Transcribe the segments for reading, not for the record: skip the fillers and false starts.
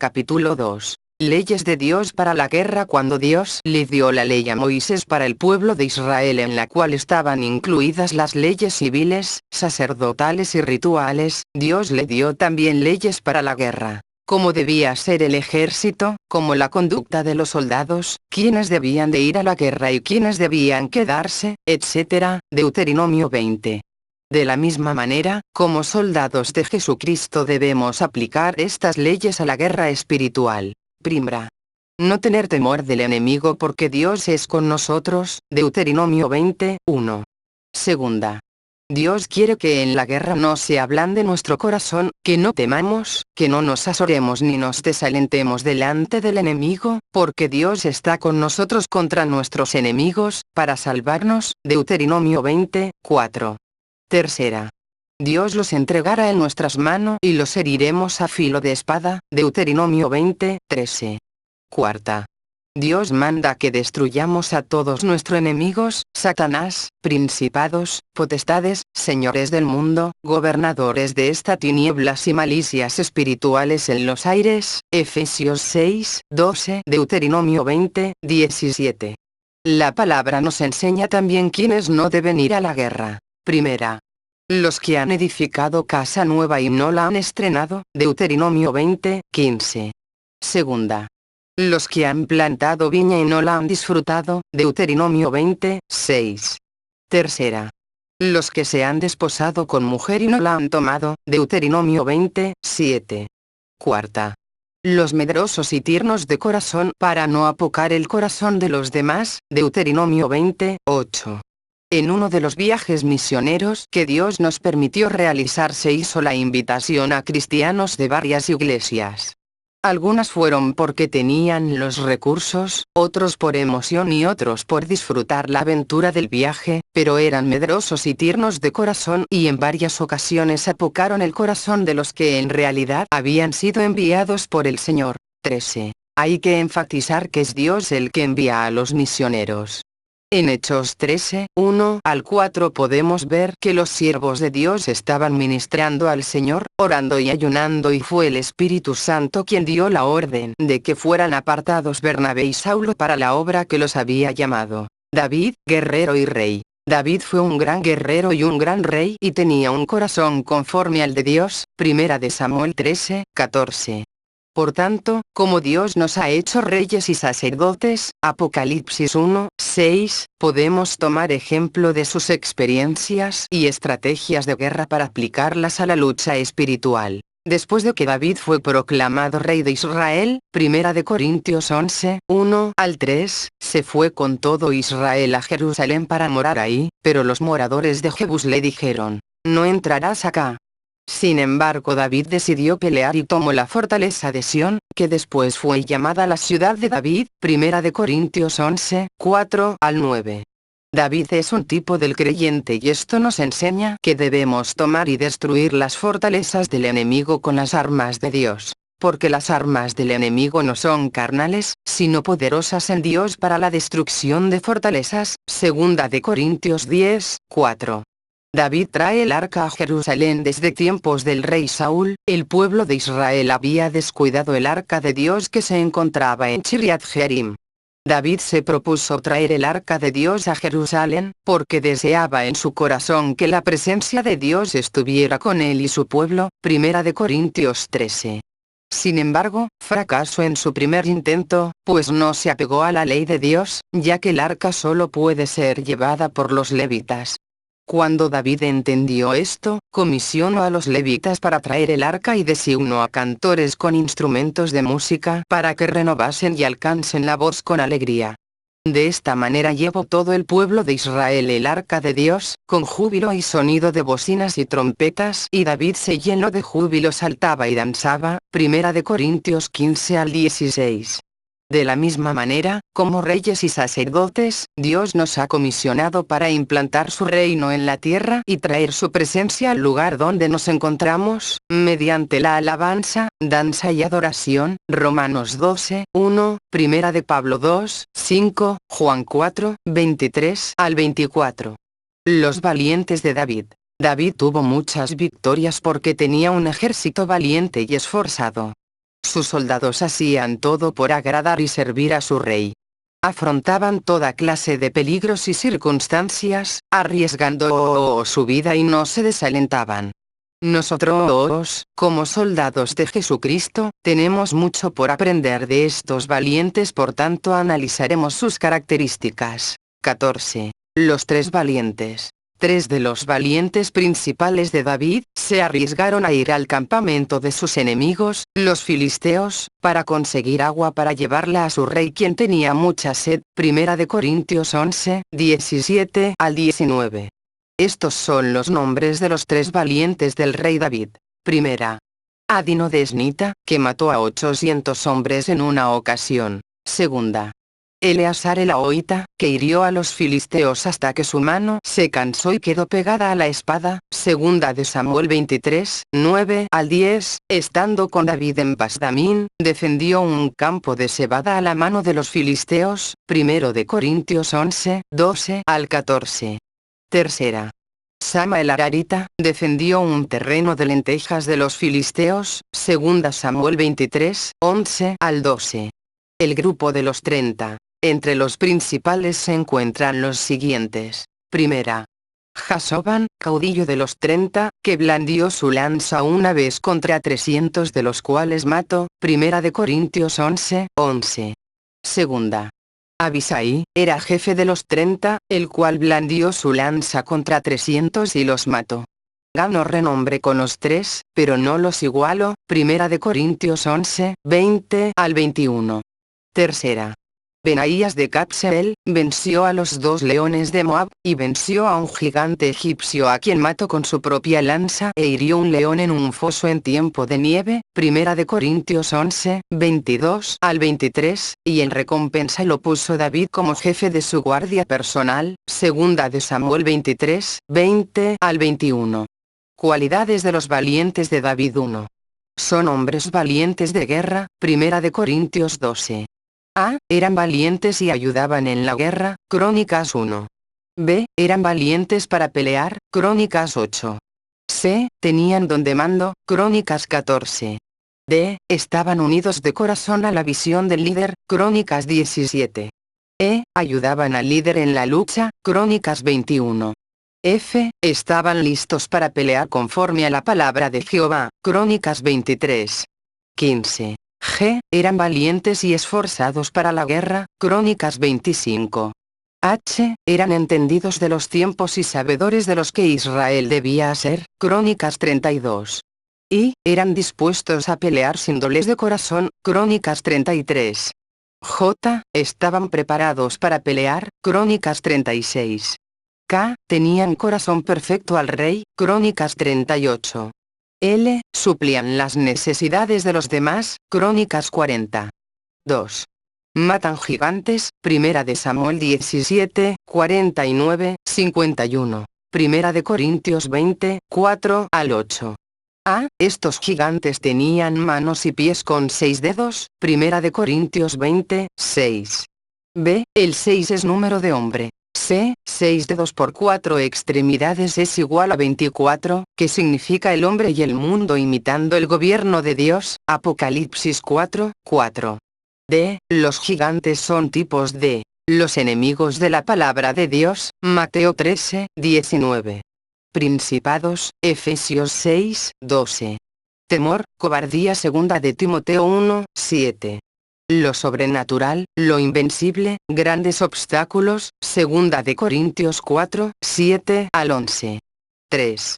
Capítulo 2. Leyes de Dios para la guerra. Cuando Dios le dio la ley a Moisés para el pueblo de Israel, en la cual estaban incluidas las leyes civiles, sacerdotales y rituales, Dios le dio también leyes para la guerra. Cómo debía ser el ejército, como la conducta de los soldados, quiénes debían de ir a la guerra y quiénes debían quedarse, etc. Deuteronomio 20. De la misma manera, como soldados de Jesucristo debemos aplicar estas leyes a la guerra espiritual. Primera. No tener temor del enemigo porque Dios es con nosotros, Deuteronomio 20:1. Segunda. Dios quiere que en la guerra no se ablande nuestro corazón, que no temamos, que no nos azoremos ni nos desalentemos delante del enemigo, porque Dios está con nosotros contra nuestros enemigos, para salvarnos, Deuteronomio 20:4. Tercera. Dios los entregará en nuestras manos y los heriremos a filo de espada, Deuteronomio 20:13. Cuarta. Dios manda que destruyamos a todos nuestros enemigos, Satanás, principados, potestades, señores del mundo, gobernadores de esta tinieblas y malicias espirituales en los aires, Efesios 6:12, Deuteronomio 20:17. La palabra nos enseña también quiénes no deben ir a la guerra. Primera. Los que han edificado casa nueva y no la han estrenado, Deuteronomio 20:15. Segunda. Los que han plantado viña y no la han disfrutado, Deuteronomio 20:6. Tercera. Los que se han desposado con mujer y no la han tomado, Deuteronomio 20:7. Cuarta. Los medrosos y tiernos de corazón para no apocar el corazón de los demás, Deuteronomio 20:8. En uno de los viajes misioneros que Dios nos permitió realizar se hizo la invitación a cristianos de varias iglesias. Algunas fueron porque tenían los recursos, otros por emoción y otros por disfrutar la aventura del viaje, pero eran medrosos y tiernos de corazón y en varias ocasiones apocaron el corazón de los que en realidad habían sido enviados por el Señor. 13. Hay que enfatizar que es Dios el que envía a los misioneros. En Hechos 13:1-4 podemos ver que los siervos de Dios estaban ministrando al Señor, orando y ayunando, y fue el Espíritu Santo quien dio la orden de que fueran apartados Bernabé y Saulo para la obra que los había llamado. David, guerrero y rey. David fue un gran guerrero y un gran rey y tenía un corazón conforme al de Dios, Primera de Samuel 13:14. Por tanto, como Dios nos ha hecho reyes y sacerdotes, Apocalipsis 1:6, podemos tomar ejemplo de sus experiencias y estrategias de guerra para aplicarlas a la lucha espiritual. Después de que David fue proclamado rey de Israel, Primera de Corintios 11:1-3, se fue con todo Israel a Jerusalén para morar ahí, pero los moradores de Jebús le dijeron: "No entrarás acá". Sin embargo, David decidió pelear y tomó la fortaleza de Sión, que después fue llamada la ciudad de David, Primera de Corintios 11:4-9. David es un tipo del creyente y esto nos enseña que debemos tomar y destruir las fortalezas del enemigo con las armas de Dios. Porque las armas del enemigo no son carnales, sino poderosas en Dios para la destrucción de fortalezas, Segunda de Corintios 10:4. David trae el arca a Jerusalén desde tiempos del rey Saúl. El pueblo de Israel había descuidado el arca de Dios que se encontraba en Kiriat Jearim. David se propuso traer el arca de Dios a Jerusalén, porque deseaba en su corazón que la presencia de Dios estuviera con él y su pueblo, Primera de Corintios 13. Sin embargo, fracasó en su primer intento, pues no se apegó a la ley de Dios, ya que el arca solo puede ser llevada por los levitas. Cuando David entendió esto, comisionó a los levitas para traer el arca y designó a cantores con instrumentos de música para que renovasen y alcancen la voz con alegría. De esta manera llevó todo el pueblo de Israel el arca de Dios, con júbilo y sonido de bocinas y trompetas, y David se llenó de júbilo, saltaba y danzaba. Primera de Corintios 15-16. De la misma manera, como reyes y sacerdotes, Dios nos ha comisionado para implantar su reino en la tierra y traer su presencia al lugar donde nos encontramos, mediante la alabanza, danza y adoración. Romanos 12:1, Primera de Pablo 2:5, Juan 4:23-24. Los valientes de David. David tuvo muchas victorias porque tenía un ejército valiente y esforzado. Sus soldados hacían todo por agradar y servir a su rey. Afrontaban toda clase de peligros y circunstancias, arriesgando su vida y no se desalentaban. Nosotros, como soldados de Jesucristo, tenemos mucho por aprender de estos valientes, por tanto analizaremos sus características. 14. Los tres valientes. Tres de los valientes principales de David, se arriesgaron a ir al campamento de sus enemigos, los filisteos, para conseguir agua para llevarla a su rey, quien tenía mucha sed. Primera de Corintios 11, 17 al 19. Estos son los nombres de los tres valientes del rey David. Primera. Adino de Esnita, que mató a 800 hombres en una ocasión. Segunda. Eleazar el Ahoita, que hirió a los filisteos hasta que su mano se cansó y quedó pegada a la espada. Segunda de Samuel 23, 9 al 10, estando con David en Pasdamín, defendió un campo de cebada a la mano de los filisteos. Primero de Corintios 11, 12 al 14. Tercera. Sama el Ararita, defendió un terreno de lentejas de los filisteos. Segunda Samuel 23, 11 al 12. El grupo de los 30. Entre los principales se encuentran los siguientes. Primera. Jasoban, caudillo de los 30, que blandió su lanza una vez contra 300, de los cuales mató. Primera de Corintios 11, 11. Segunda. Abisai, era jefe de los 30, el cual blandió su lanza contra 300 y los mató. Ganó renombre con los tres, pero no los igualó. Primera de Corintios 11, 20 al 21. Tercera. Benaías de Capseel, venció a los dos leones de Moab, y venció a un gigante egipcio a quien mató con su propia lanza e hirió un león en un foso en tiempo de nieve. Primera de Corintios 11, 22 al 23, y en recompensa lo puso David como jefe de su guardia personal. Segunda de Samuel 23, 20 al 21. Cualidades de los valientes de David. 1. Son hombres valientes de guerra. Primera de Corintios 12. A. Eran valientes y ayudaban en la guerra. Crónicas 1. B. Eran valientes para pelear. Crónicas 8. C. Tenían don de mando. Crónicas 14. D. Estaban unidos de corazón a la visión del líder. Crónicas 17. E. Ayudaban al líder en la lucha. Crónicas 21. F. Estaban listos para pelear conforme a la palabra de Jehová. Crónicas 23. 15. G. Eran valientes y esforzados para la guerra. Crónicas 25. H. Eran entendidos de los tiempos y sabedores de los que Israel debía ser. Crónicas 32. Y. Eran dispuestos a pelear sin doblez de corazón. Crónicas 33. J. Estaban preparados para pelear. Crónicas 36. K. Tenían corazón perfecto al rey. Crónicas 38. L. Suplían las necesidades de los demás. Crónicas 40. 2. Matan gigantes. Primera de Samuel 17, 49, 51. Primera de Corintios 20, 4 al 8. A. Estos gigantes tenían manos y pies con 6 dedos. Primera de Corintios 20, 6. B. El 6 es número de hombre. C. 6 dedos por 4 extremidades es igual a 24, que significa el hombre y el mundo imitando el gobierno de Dios. Apocalipsis 4, 4. D. Los gigantes son tipos de los enemigos de la palabra de Dios. Mateo 13, 19. Principados. Efesios 6, 12. Temor, cobardía. Segunda de Timoteo 1, 7. Lo sobrenatural, lo invencible, grandes obstáculos. Segunda de Corintios 4, 7 al 11. 3.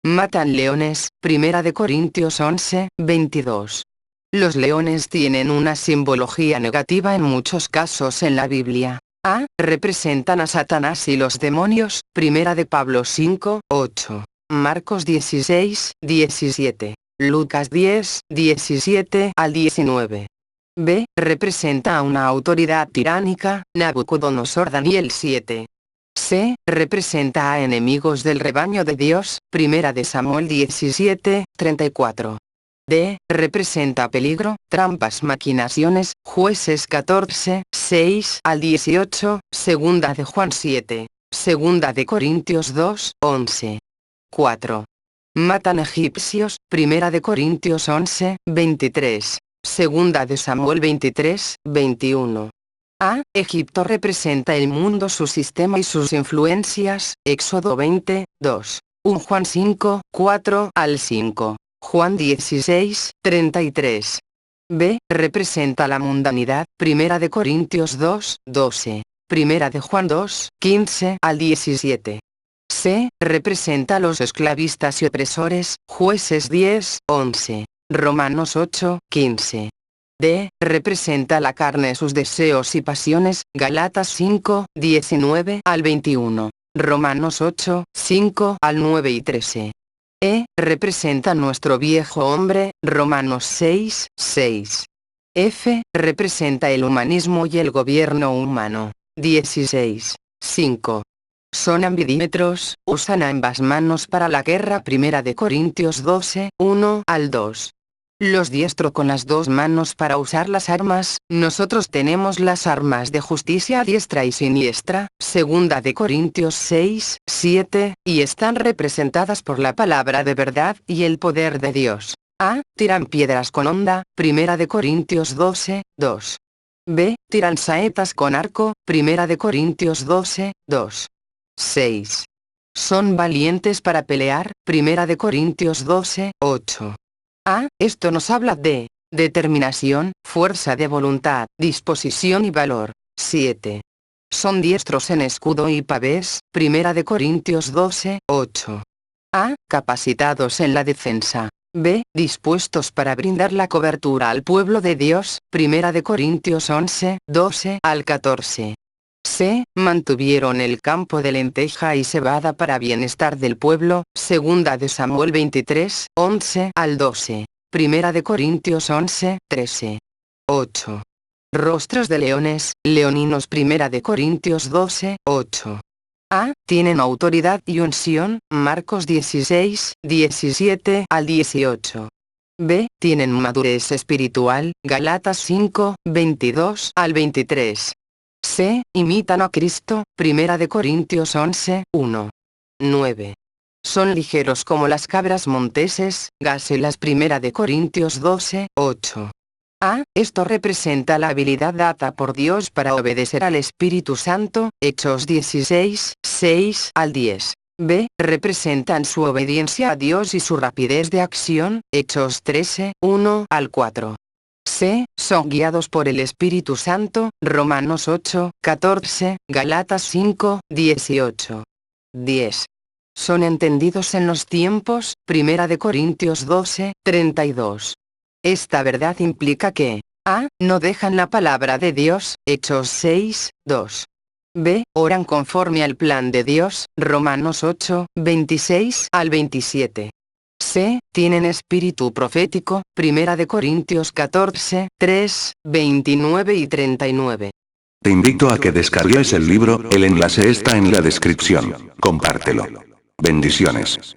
Matan leones. Primera de Corintios 11, 22. Los leones tienen una simbología negativa en muchos casos en la Biblia. A. Representan a Satanás y los demonios. Primera de Pablo 5, 8. Marcos 16, 17. Lucas 10, 17 al 19. B. Representa a una autoridad tiránica. Nabucodonosor. Daniel 7. C. Representa a enemigos del rebaño de Dios. Primera de Samuel 17, 34. D. Representa peligro, trampas, maquinaciones. Jueces 14, 6 al 18. Segunda de Juan 7. Segunda de Corintios 2, 11. 4. Matan egipcios. Primera de Corintios 11, 23. Segunda de Samuel 23, 21. A. Egipto representa el mundo, su sistema y sus influencias. Éxodo 20, 2. 1 Juan 5, 4 al 5. Juan 16, 33. B. Representa la mundanidad. Primera de Corintios 2, 12. Primera de Juan 2, 15 al 17. C. Representa a los esclavistas y opresores. Jueces 10, 11. Romanos 8, 15. D. Representa la carne, sus deseos y pasiones. Gálatas 5, 19 al 21. Romanos 8, 5 al 9 y 13. E. Representa nuestro viejo hombre. Romanos 6, 6. F. Representa el humanismo y el gobierno humano. 16, 5. Son ambidímetros, usan ambas manos para la guerra. Primera de Corintios 12, 1 al 2. Los diestro con las dos manos para usar las armas. Nosotros tenemos las armas de justicia a diestra y siniestra. Segunda de Corintios 6, 7, y están representadas por la palabra de verdad y el poder de Dios. A. Tiran piedras con honda. Primera de Corintios 12, 2. B. Tiran saetas con arco. Primera de Corintios 12, 2. 6. Son valientes para pelear. Primera de Corintios 12, 8. A. Esto nos habla de determinación, fuerza de voluntad, disposición y valor. 7. Son diestros en escudo y pavés. Primera de Corintios 12, 8. A. Capacitados en la defensa. B. Dispuestos para brindar la cobertura al pueblo de Dios. Primera de Corintios 11, 12 al 14. C. Mantuvieron el campo de lenteja y cebada para bienestar del pueblo. Segunda de Samuel 23, 11 al 12. Primera de Corintios 11, 13. 8. Rostros de leones, leoninos. Primera de Corintios 12, 8. A. Tienen autoridad y unción. Marcos 16, 17 al 18. B. Tienen madurez espiritual. Gálatas 5, 22 al 23. C. Imitan a Cristo. Primera de Corintios 11, 1. 9. Son ligeros como las cabras monteses. Gáselas. Primera de Corintios 12, 8. A. Esto representa la habilidad dada por Dios para obedecer al Espíritu Santo. Hechos 16, 6 al 10. B. Representan su obediencia a Dios y su rapidez de acción. Hechos 13, 1 al 4. C. Son guiados por el Espíritu Santo. Romanos 8, 14, Gálatas 5, 18. 10. Son entendidos en los tiempos. Primera de Corintios 12, 32. Esta verdad implica que A. No dejan la palabra de Dios. Hechos 6, 2. B. Oran conforme al plan de Dios. Romanos 8, 26 al 27. C. Tienen espíritu profético. Primera de Corintios 14, 3, 29 y 39. Te invito a que descargues el libro, el enlace está en la descripción. Compártelo. Bendiciones.